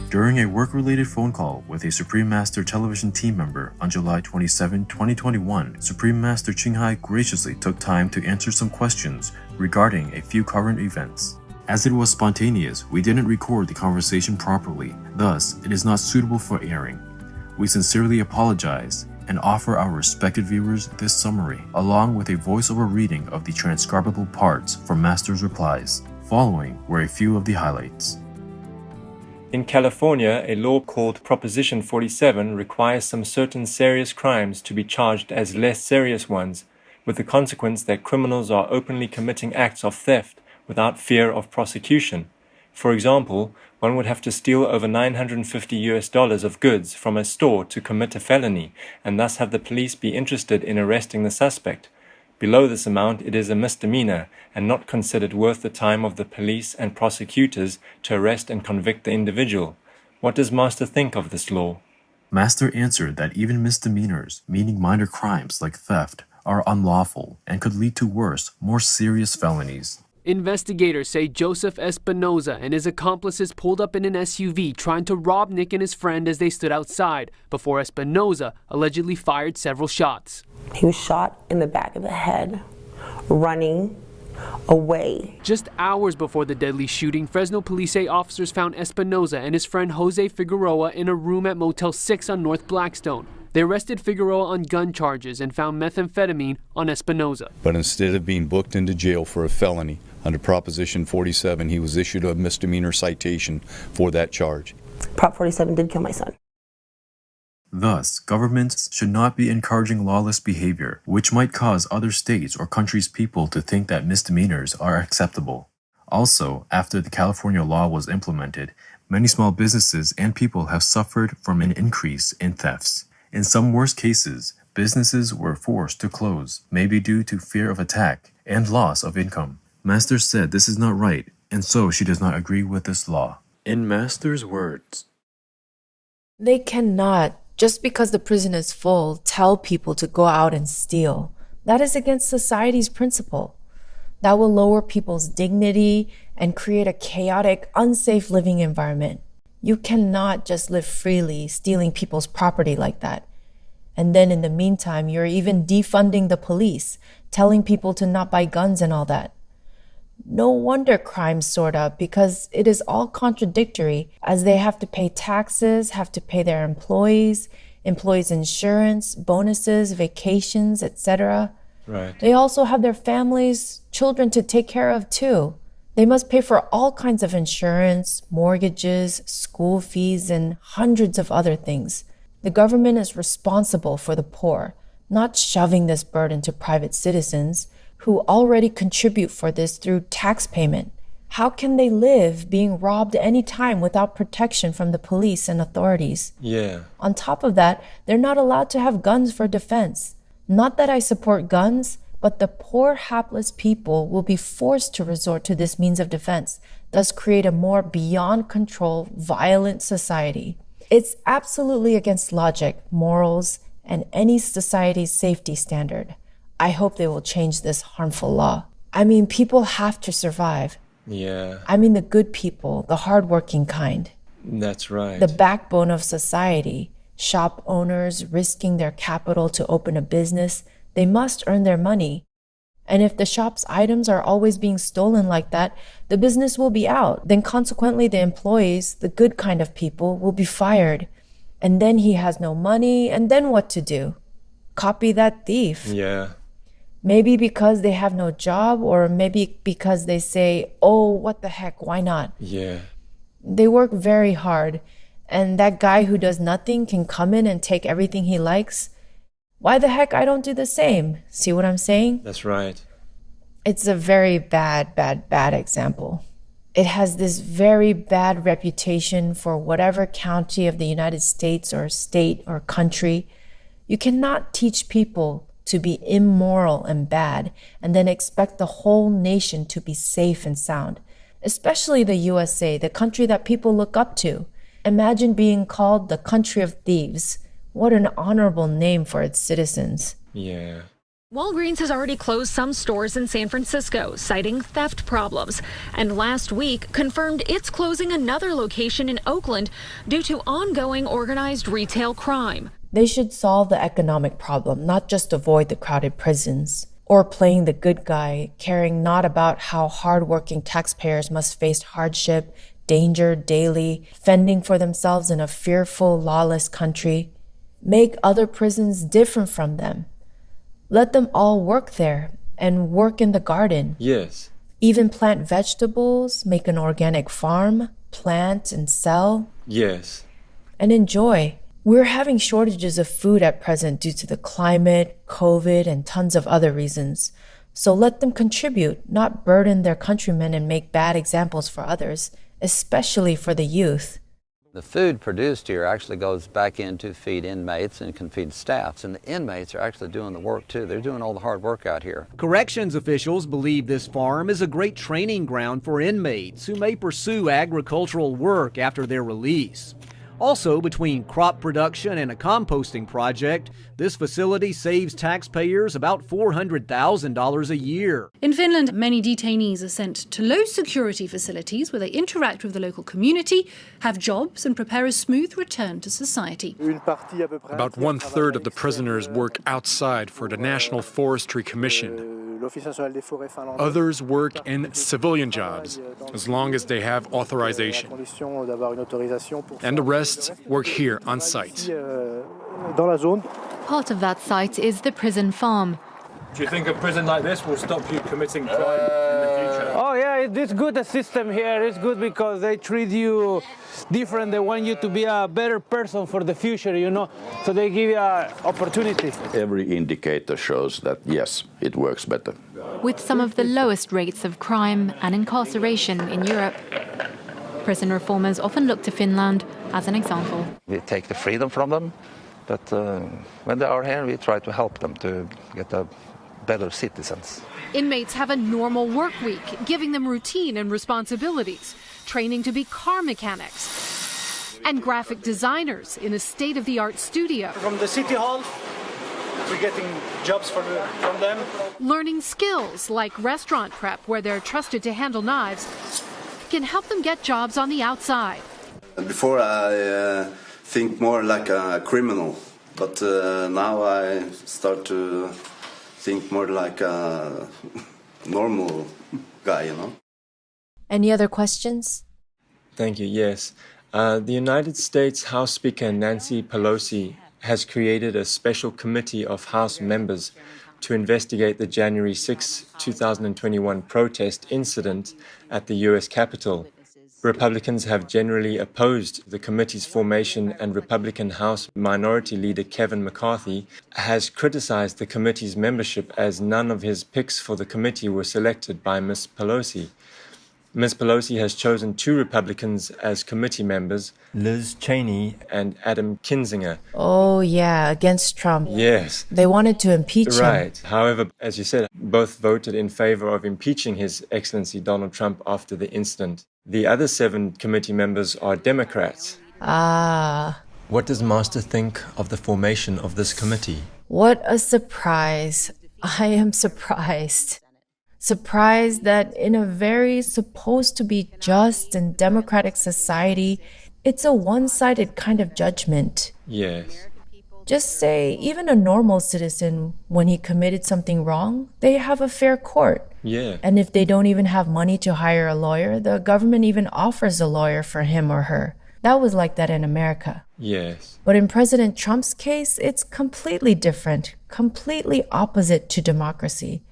During a work-related phone call with a Supreme Master television team member on July 27, 2021, Supreme Master CHINGHAI graciously took time to answer some questions regarding a few current events. As it was spontaneous, we didn't record the conversation properly, thus it is not suitable for airing. We sincerely apologize and offer our respected viewers this summary, along with a voiceover reading of the transcribable parts from Master's replies. Following were a few of the highlights. In California, a law called Proposition 47 requires some certain serious crimes to be charged as less serious ones, with the consequence that criminals are openly committing acts of theft without fear of prosecution. For example, one would have to steal over $950 of goods from a store to commit a felony, and thus have the police be interested in arresting the suspect. Below this amount, it is a misdemeanor and not considered worth the time of the police and prosecutors to arrest and convict the individual. What does Master think of this law? Master answered that even misdemeanors, meaning minor crimes like theft, are unlawful and could lead to worse, more serious felonies. Investigators say Joseph Espinoza and his accomplices pulled up in an SUV trying to rob Nick and his friend as they stood outside, before Espinoza allegedly fired several shots. He was shot in the back of the head, running away. Just hours before the deadly shooting, Fresno police say officers found Espinoza and his friend Jose Figueroa in a room at Motel 6 on North Blackstone. They arrested Figueroa on gun charges and found methamphetamine on Espinoza. But instead of being booked into jail for a felony, under Proposition 47, he was issued a misdemeanor citation for that charge. Prop 47 did kill my son. Thus, governments should not be encouraging lawless behavior, which might cause other states or countries' people to think that misdemeanors are acceptable. Also, after the California law was implemented, many small businesses and people have suffered from an increase in thefts. In some worst cases, businesses were forced to close, maybe due to fear of attack and loss of income. Master said this is not right, and so she does not agree with this law. In Master's words, they cannot, just because the prison is full, tell people to go out and steal. That is against society's principle. That will lower people's dignity and create a chaotic, unsafe living environment. You cannot just live freely, stealing people's property like that. And then in the meantime, you're even defunding the police, telling people to not buy guns and all that. No wonder crime soared up, because it is all contradictory, as they have to pay taxes, have to pay their employees insurance, bonuses, vacations, etc. Right. They also have their families, children to take care of too. They must pay for all kinds of insurance, mortgages, school fees, and hundreds of other things. The government is responsible for the poor, not shoving this burden to private citizens who already contribute for this through tax payment. How can they live being robbed any time without protection from the police and authorities? Yeah. On top of that, they're not allowed to have guns for defense. Not that I support guns, but the poor, hapless people will be forced to resort to this means of defense, thus create a more beyond control, violent society. It's absolutely against logic, morals, and any society's safety standard. I hope they will change this harmful law. I mean, people have to survive. Yeah. I mean the good people, the hardworking kind. That's right. The backbone of society. Shop owners risking their capital to open a business. They must earn their money. And if the shop's items are always being stolen like that, the business will be out. Then consequently, the employees, the good kind of people, will be fired. And then he has no money, and then what to do? Copy that thief. Yeah. Maybe because they have no job, or maybe because they say, oh, what the heck, why not? Yeah. They work very hard, and that guy who does nothing can come in and take everything he likes. Why the heck I don't do the same? See what I'm saying? That's right. It's a very bad example. It has this very bad reputation for whatever county of the United States or state or country. You cannot teach people to be immoral and bad and then expect the whole nation to be safe and sound, especially the USA, the country that people look up to. Imagine being called the country of thieves. What an honorable name for its citizens. Yeah. Walgreens has already closed some stores in San Francisco, citing theft problems, and last week confirmed it's closing another location in Oakland due to ongoing organized retail crime. They should solve the economic problem, not just avoid the crowded prisons. Or playing the good guy, caring not about how hardworking taxpayers must face hardship, danger daily, fending for themselves in a fearful, lawless country. Make other prisons different from them. Let them all work there and work in the garden. Yes. Even plant vegetables, make an organic farm, plant and sell. Yes. And enjoy. We're having shortages of food at present due to the climate, COVID, and tons of other reasons. So let them contribute, not burden their countrymen and make bad examples for others, especially for the youth. The food produced here actually goes back in to feed inmates and can feed staffs. And the inmates are actually doing the work too. They're doing all the hard work out here. Corrections officials believe this farm is a great training ground for inmates who may pursue agricultural work after their release. Also, between crop production and a composting project, this facility saves taxpayers about $400,000 a year. In Finland, many detainees are sent to low-security facilities where they interact with the local community, have jobs, and prepare a smooth return to society. About 1/3 of the prisoners work outside for the National Forestry Commission. Others work in civilian jobs, as long as they have authorization. And the rest work here on site. Part of that site is the prison farm. Do you think a prison like this will stop you committing crime in the future? Oh yeah, it's good, the system here. It's good because they treat you different. They want you to be a better person for the future, you know. So they give you opportunities. Every indicator shows that, yes, it works better. With some of the lowest rates of crime and incarceration in Europe, prison reformers often look to Finland as an example. We take the freedom from them, but when they are here, we try to help them to get a better citizens. Inmates have a normal work week, giving them routine and responsibilities, training to be car mechanics and graphic designers in a state-of-the-art studio. From the city hall, we're getting jobs from them. Learning skills like restaurant prep, where they're trusted to handle knives, can help them get jobs on the outside. Before I think more like a criminal, but now I start to think more like a normal guy, you know. Any other questions? Thank you, yes. The United States House Speaker Nancy Pelosi has created a special committee of House members to investigate the January 6, 2021 protest incident at the U.S. Capitol. Republicans have generally opposed the committee's formation, and Republican House Minority Leader Kevin McCarthy has criticized the committee's membership as none of his picks for the committee were selected by Ms. Pelosi. Ms. Pelosi has chosen 2 Republicans as committee members, Liz Cheney and Adam Kinzinger. Oh, yeah, against Trump. Yes. They wanted to impeach him. Right. However, as you said, both voted in favor of impeaching His Excellency Donald Trump after the incident. The other 7 committee members are Democrats. Ah. What does Master think of the formation of this committee? What a surprise. I am surprised. Surprised that in a very supposed to be just and democratic society, it's a one-sided kind of judgment. Yes. Just say, even a normal citizen, when he committed something wrong, they have a fair court. Yeah. And if they don't even have money to hire a lawyer, the government even offers a lawyer for him or her. That was like that in America. Yes. But in President Trump's case, it's completely different, completely opposite to democracy.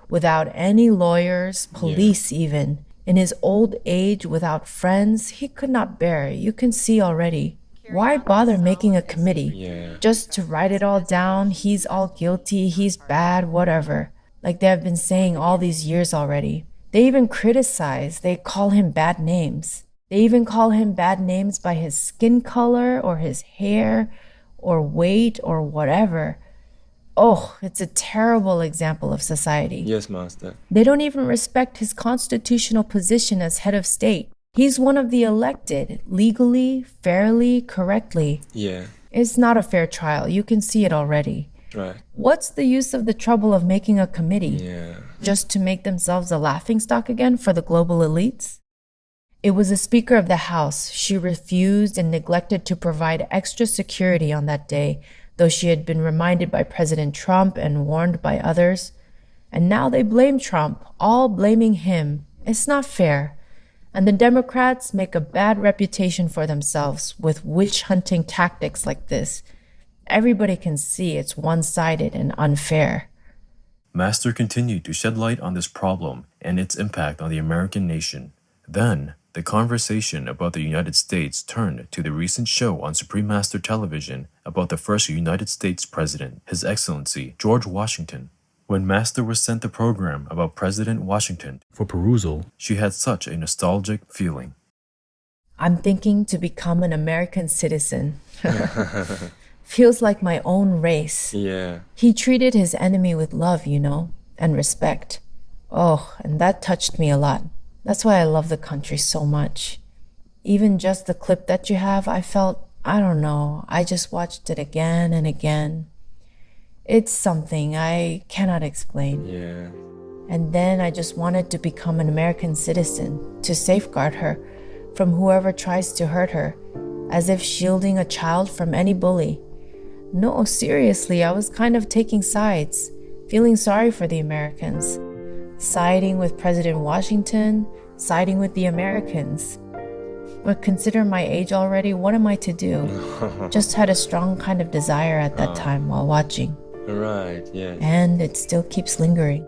Without any lawyers, police even. In his old age, without friends, he could not bear it. You can see already. Why bother making a committee? Just to write it all down, he's all guilty, he's bad, whatever. Like they have been saying all these years already. They even criticize, they call him bad names. They even call him bad names by his skin color or his hair or weight or whatever. Oh, it's a terrible example of society. Yes, Master. They don't even respect his constitutional position as head of state. He's one of the elected, legally, fairly, correctly. Yeah. It's not a fair trial. You can see it already. Right. What's the use of the trouble of making a committee? Yeah. Just to make themselves a laughingstock again for the global elites? It was the Speaker of the House. She refused and neglected to provide extra security on that day, though she had been reminded by President Trump and warned by others. And now they blame Trump, all blaming him. It's not fair. And the Democrats make a bad reputation for themselves with witch-hunting tactics like this. Everybody can see it's one-sided and unfair. Master continued to shed light on this problem and its impact on the American nation. Then, the conversation about the United States turned to the recent show on Supreme Master Television about the first United States President, His Excellency George Washington. When Master was sent the program about President Washington for perusal, she had such a nostalgic feeling. I'm thinking to become an American citizen. Feels like my own race. Yeah. He treated his enemy with love, you know, and respect. Oh, and that touched me a lot. That's why I love the country so much. Even just the clip that you have, I felt, I don't know, I just watched it again and again. It's something I cannot explain. Yeah. And then I just wanted to become an American citizen, to safeguard her from whoever tries to hurt her, as if shielding a child from any bully. No, seriously, I was kind of taking sides, feeling sorry for the Americans. Siding with President Washington, siding with the Americans. But consider my age already, what am I to do? Just had a strong kind of desire at that time while watching. Right, yes. And it still keeps lingering.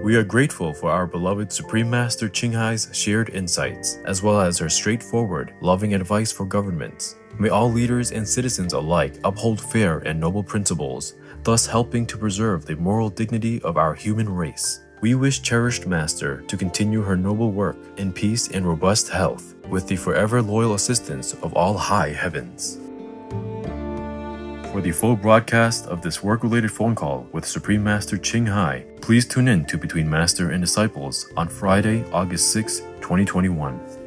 We are grateful for our beloved Supreme Master CHINGHAI's shared insights, as well as her straightforward, loving advice for governments. May all leaders and citizens alike uphold fair and noble principles, thus helping to preserve the moral dignity of our human race. We wish cherished Master to continue her noble work in peace and robust health, with the forever loyal assistance of all high heavens. For the full broadcast of this work-related phone call with Supreme Master CHINGHAI, please tune in to Between Master and Disciples on Friday, August 6, 2021.